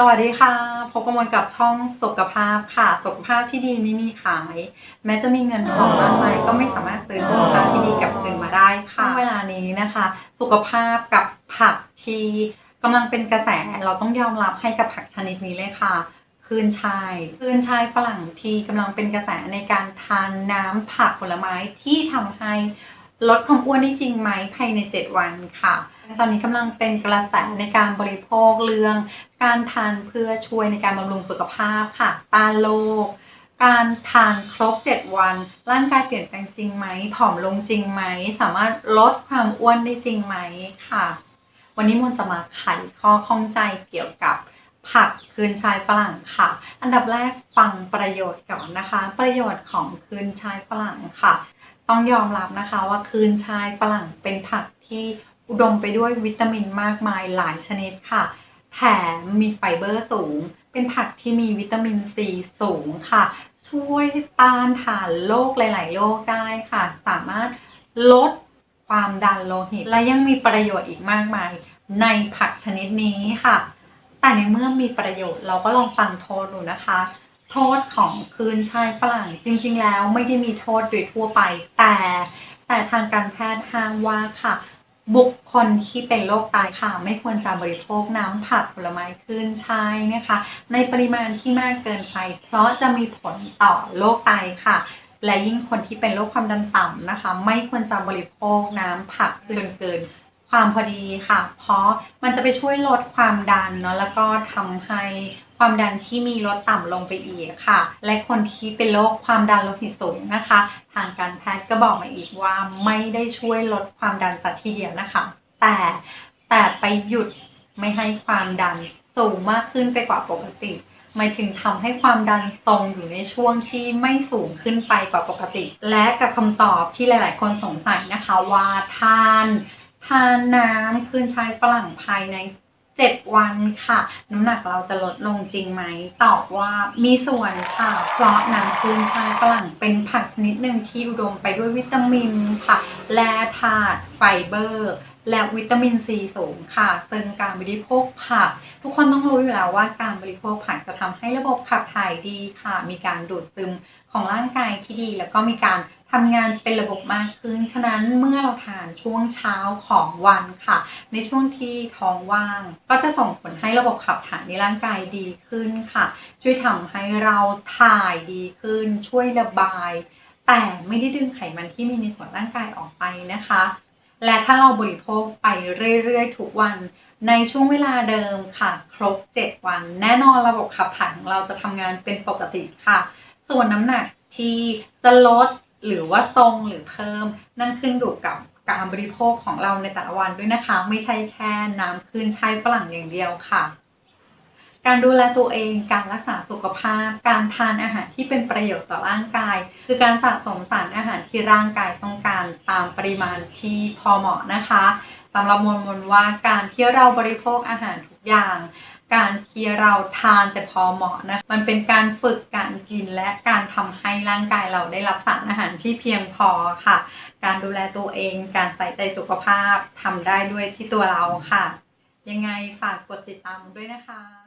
สวัสดีค่ะพบกันกับช่องสุขภาพค่ะสุขภาพที่ดีไม่มีขายแม้จะมีเงินทองมากมายก็ไม่สามารถซื้อสุขภาพที่ดีกลับคืนมาได้ค่ะเวลานี้นะคะสุขภาพกับผักที่กำลังเป็นกระแสเราต้องยอมรับให้กับผักชนิดนี้เลยค่ะคืนชายฝรั่งที่กำลังเป็นกระแสในการทานน้ำผักผลไม้ที่ทำให้ลดความอ้วนได้จริงไหมภายใน7วันค่ะตอนนี้กำลังเป็นกระแสในการบริโภคเรื่องการทานเพื่อช่วยในการบำรุงสุขภาพค่ะต้านโรคการทานครบ7วันร่างกายเปลี่ยนแปลงจริงไหมผอมลงจริงไหมสามารถลดความอ้วนได้จริงไหมค่ะวันนี้มนจะมาไขข้อข้องใจเกี่ยวกับผักคืนชายฝรั่งค่ะอันดับแรกฟังประโยชน์ก่อนนะคะประโยชน์ของคืนชายฝรั่งค่ะต้องยอมรับนะคะว่าคืนชายฝรั่งเป็นผักที่อุดมไปด้วยวิตามินมากมายหลายชนิดค่ะแถมมีไฟเบอร์สูงเป็นผักที่มีวิตามินซีสูงค่ะช่วยต้านทานโรคหลายๆโรคได้ค่ะสามารถลดความดันโลหิตและยังมีประโยชน์อีกมากมายในผักชนิดนี้ค่ะแต่ในเมื่อมีประโยชน์เราก็ลองฟังโทษดูนะคะโทษของคืนชายฝรั่งจริงๆแล้วไม่ได้มีโทษโดยทั่วไปแต่ทางการแพทย์ห้ามว่าค่ะบุคคลที่เป็นโรคไตค่ะไม่ควรจะบริโภคน้ำผักผลไม้คืนชายนะคะในปริมาณที่มากเกินไปเพราะจะมีผลต่อโรคไตค่ะและยิ่งคนที่เป็นโรคความดันต่ำนะคะไม่ควรจะบริโภคน้ำผักจนเกินความพอดีค่ะเพราะมันจะไปช่วยลดความดันเนาะแล้วก็ทำให้ความดันที่มีลดต่ำลงไปอีกค่ะและคนที่เป็นโรคความดันโลหิตสูงนะคะทางการแพทย์ก็บอกมาอีกว่าไม่ได้ช่วยลดความดันสักทีเดียวนะคะแต่ไปหยุดไม่ให้ความดันสูงมากขึ้นไปกว่าปกติหมายถึงทำให้ความดันทรงอยู่ในช่วงที่ไม่สูงขึ้นไปกว่าปกติและกับคำตอบที่หลายๆคนสงสัยนะคะว่าทานน้ำคืนชายฝรั่งภายใน7วันค่ะน้ำหนักเราจะลดลงจริงไหมตอบว่ามีส่วนค่ะเพราะน้ำคืนชายฝรั่งเป็นผักชนิดหนึ่งที่อุดมไปด้วยวิตามินค่ะแร่ธาตุไฟเบอร์และวิตามินซีสูงค่ะซึ่งการบริโภคผักทุกคนต้องรู้อยู่แล้วว่าการบริโภคผักจะทำให้ระบบขับถ่ายดีค่ะมีการดูดซึมของร่างกายที่ดีแล้วก็มีการทำงานเป็นระบบมากขึ้นฉะนั้นเมื่อเราทานช่วงเช้าของวันค่ะในช่วงที่ท้องว่างก็จะส่งผลให้ระบบขับถ่ายในร่างกายดีขึ้นค่ะช่วยทำให้เราถ่ายดีขึ้นช่วยระบายแต่ไม่ได้ดึงไขมันที่มีในส่วนร่างกายออกไปนะคะและถ้าเราบริโภคไปเรื่อยๆทุกวันในช่วงเวลาเดิมค่ะครบ7วันแน่นอนระบบขับถ่ายของเราจะทำงานเป็นปกติค่ะส่วนน้ำหนักที่จะลดหรือว่าทรงหรือเพิ่มนั่นขึ้นอยู่กับการบริโภคของเราในแต่ละวันด้วยนะคะไม่ใช่แค่น้ำคืนชายฝรั่งอย่างเดียวค่ะการดูแลตัวเองการรักษาสุขภาพการทานอาหารที่เป็นประโยชน์ต่อร่างกายคือการสะสมสารอาหารที่ร่างกายต้องการตามปริมาณที่พอเหมาะนะคะสำหรับมนว่าการที่เราบริโภคอาหารทุกอย่างการที่เราทานแต่พอเหมาะนะมันเป็นการฝึกการกินและการทำให้ร่างกายเราได้รับสารอาหารที่เพียงพอค่ะการดูแลตัวเองการใส่ใจสุขภาพทำได้ด้วยที่ตัวเราค่ะยังไงฝากกดติดตามด้วยนะคะ